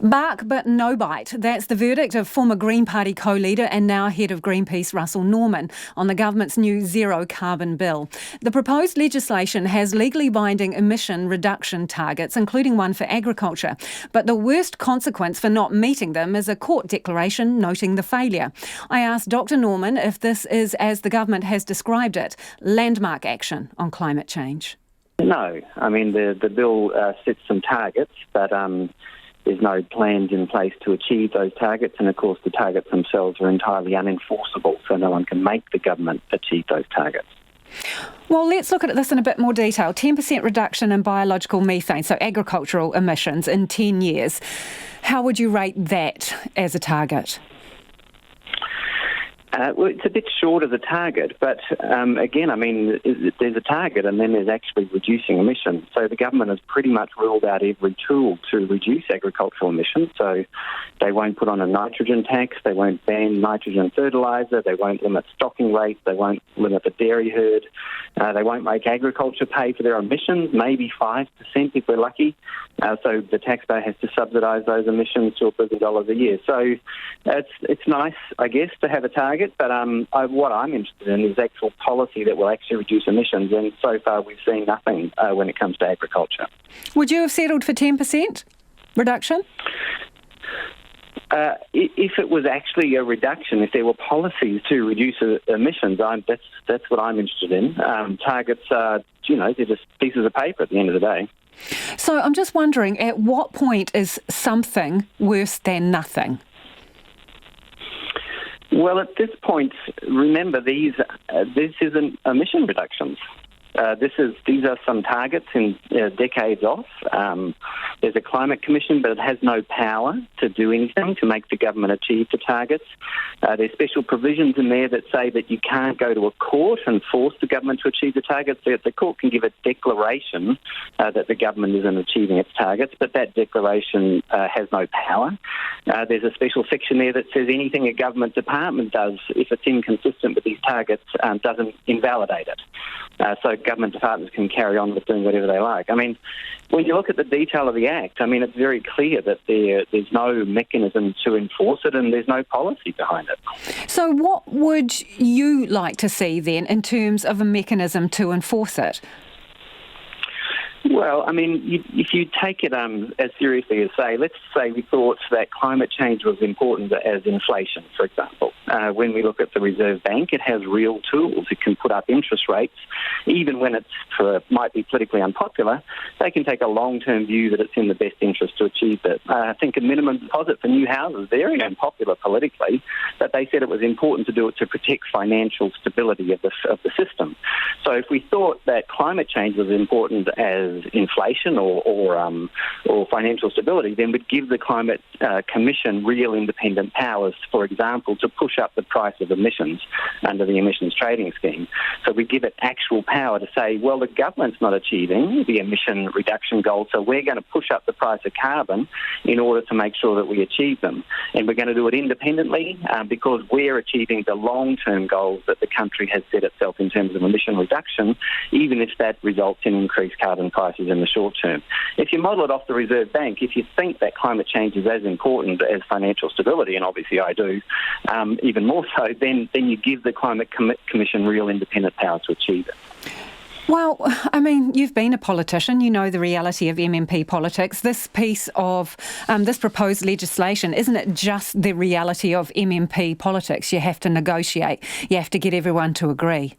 Bark but no bite. That's the verdict of former Green Party co-leader and now head of Greenpeace Russel Norman on the government's new zero carbon bill. The proposed legislation has legally binding emission reduction targets, including one for agriculture. But the worst consequence for not meeting them is a court declaration noting the failure. I asked Dr. Norman if this is, as the government has described it, landmark action on climate change. No. I mean, the bill sets some targets, but there's no plans in place to achieve those targets. And, of course, the targets themselves are entirely unenforceable, so no one can make the government achieve those targets. Well, let's look at this in a bit more detail. 10% reduction in biological methane, so agricultural emissions, in 10 years. How would you rate that as a target? Well, it's a bit short of the target, but again, I mean, there's a target and then there's actually reducing emissions. So the government has pretty much ruled out every tool to reduce agricultural emissions. So they won't put on a nitrogen tax, they won't ban nitrogen fertiliser, they won't limit stocking rates, they won't limit the dairy herd, they won't make agriculture pay for their emissions, maybe 5% if we're lucky. So the taxpayer has to subsidise those emissions to $1 billion a year. So it's nice, I guess, to have a target. But what I'm interested in is actual policy that will actually reduce emissions, and so far we've seen nothing when it comes to agriculture. Would you have settled for 10% reduction? If it was actually a reduction, if there were policies to reduce emissions, that's what I'm interested in. Targets are, they're just pieces of paper at the end of the day. So I'm just wondering, at what point is something worse than nothing? Well, at this point, remember, this isn't emission reductions. These are some targets in decades off. There's a climate commission, but it has no power to do anything to make the government achieve the targets. There's special provisions in there that say that you can't go to a court and force the government to achieve the targets. The court can give a declaration that the government isn't achieving its targets, but that declaration has no power. There's a special section there that says anything a government department does, if it's inconsistent with these targets, doesn't invalidate it. So government departments can carry on with doing whatever they like. I mean, when you look at the detail of the Act, I mean, it's very clear that there's no mechanism to enforce it and there's no policy behind it. So what would you like to see then in terms of a mechanism to enforce it? Well, I mean, if you take it as seriously as, let's say we thought that climate change was important as inflation, for example. When we look at the Reserve Bank, it has real tools. It can put up interest rates, even when might be politically unpopular. They can take a long-term view that it's in the best interest to achieve that. I think a minimum deposit for new houses, very unpopular politically, but they said it was important to do it to protect financial stability of the system. So if we thought that climate change was important as inflation or financial stability, then we'd give the Climate Commission real independent powers, for example, to push up the price of emissions under the emissions trading scheme. So we give it actual power to say, well, the government's not achieving the emission reduction goals, so we're going to push up the price of carbon in order to make sure that we achieve them. And we're going to do it independently because we're achieving the long-term goals that the country has set itself in terms of emission reduction, even if that results in increased carbon prices in the short term. If you model it off the Reserve Bank, if you think that climate change is as important as financial stability, and obviously I do, even more so, then you give the Climate Commission real independent power to achieve it. Well, I mean, you've been a politician, you know the reality of MMP politics. This piece of this proposed legislation, isn't it just the reality of MMP politics? You have to negotiate, you have to get everyone to agree.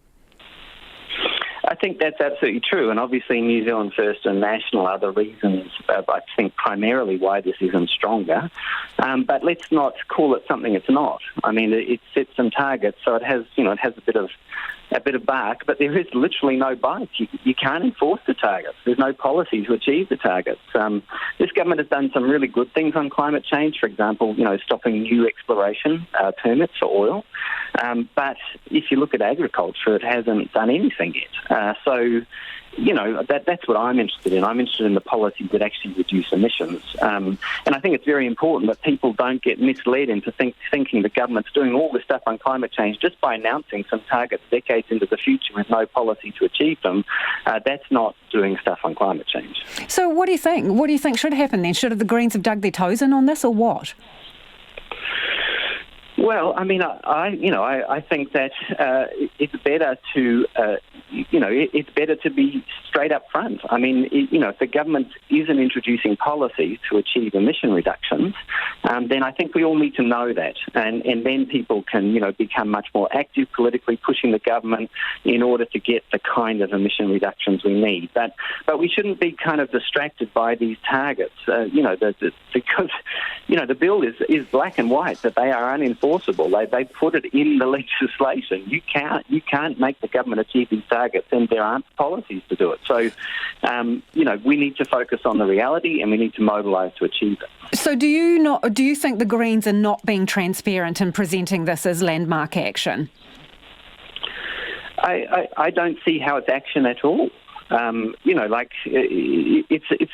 I think that's absolutely true, and obviously New Zealand First and National are the reasons, I think, primarily why this isn't stronger. But let's not call it something it's not. I mean, it sets some targets, so it has a bit of bark, but there is literally no bite. You can't enforce the targets. There's no policy to achieve the targets. This government has done some really good things on climate change, for example, stopping new exploration permits for oil. But if you look at agriculture, it hasn't done anything yet. So that's what I'm interested in. I'm interested in the policies that actually reduce emissions. And I think it's very important that people don't get misled into thinking the government's doing all this stuff on climate change just by announcing some targets decades into the future with no policy to achieve them. That's not doing stuff on climate change. So what do you think? What do you think should happen then? Should the Greens have dug their toes in on this, or what? Well, I mean, I think that it's better to, it's better to be straight up front. I mean, if the government isn't introducing policies to achieve emission reductions, then I think we all need to know that, and then people can, become much more active politically, pushing the government in order to get the kind of emission reductions we need. But we shouldn't be kind of distracted by these targets, because the bill is black and white that they are unenforceable. They put it in the legislation. You can't make the government achieve these targets, and there aren't policies to do it. So, we need to focus on the reality, and we need to mobilise to achieve it. So, do you think the Greens are not being transparent in presenting this as landmark action? I don't see how it's action at all. It's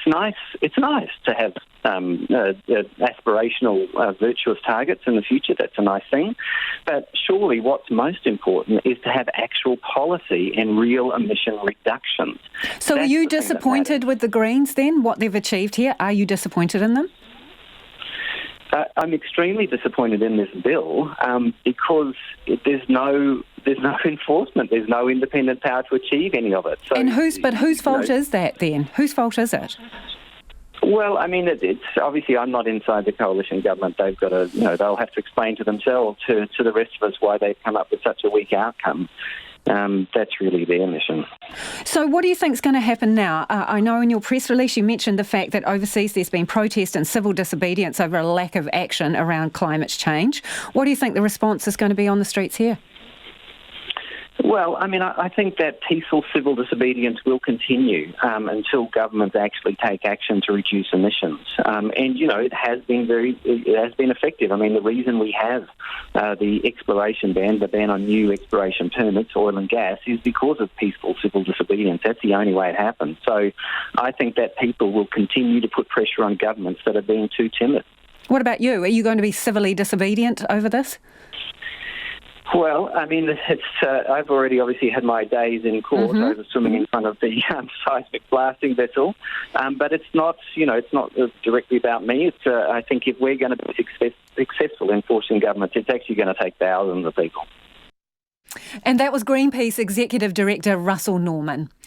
nice. It's nice to have aspirational, virtuous targets in the future. That's a nice thing. But surely, what's most important is to have actual policy and real emission reductions. So, are you disappointed with the Greens then? What they've achieved here? Are you disappointed in them? I'm extremely disappointed in this bill because there's no enforcement. There's no independent power to achieve any of it. So, and whose fault is that then? Whose fault is it? Well, I mean, it's obviously I'm not inside the coalition government. They've got to, they'll have to explain to themselves, to the rest of us, why they've come up with such a weak outcome. That's really their mission. So what do you think is going to happen now? I know in your press release you mentioned the fact that overseas there's been protest and civil disobedience over a lack of action around climate change. What do you think the response is going to be on the streets here? Well, I mean, I think that peaceful civil disobedience will continue until governments actually take action to reduce emissions. And it has been effective. I mean, the reason we have the exploration ban, the ban on new exploration permits, oil and gas, is because of peaceful civil disobedience. That's the only way it happens. So I think that people will continue to put pressure on governments that are being too timid. What about you? Are you going to be civilly disobedient over this? Well, I mean, I've already obviously had my days in court over swimming in front of the seismic blasting vessel, but it's not directly about me. It's I think if we're going to be successful in forcing governments, it's actually going to take thousands of people. And that was Greenpeace Executive Director Russel Norman.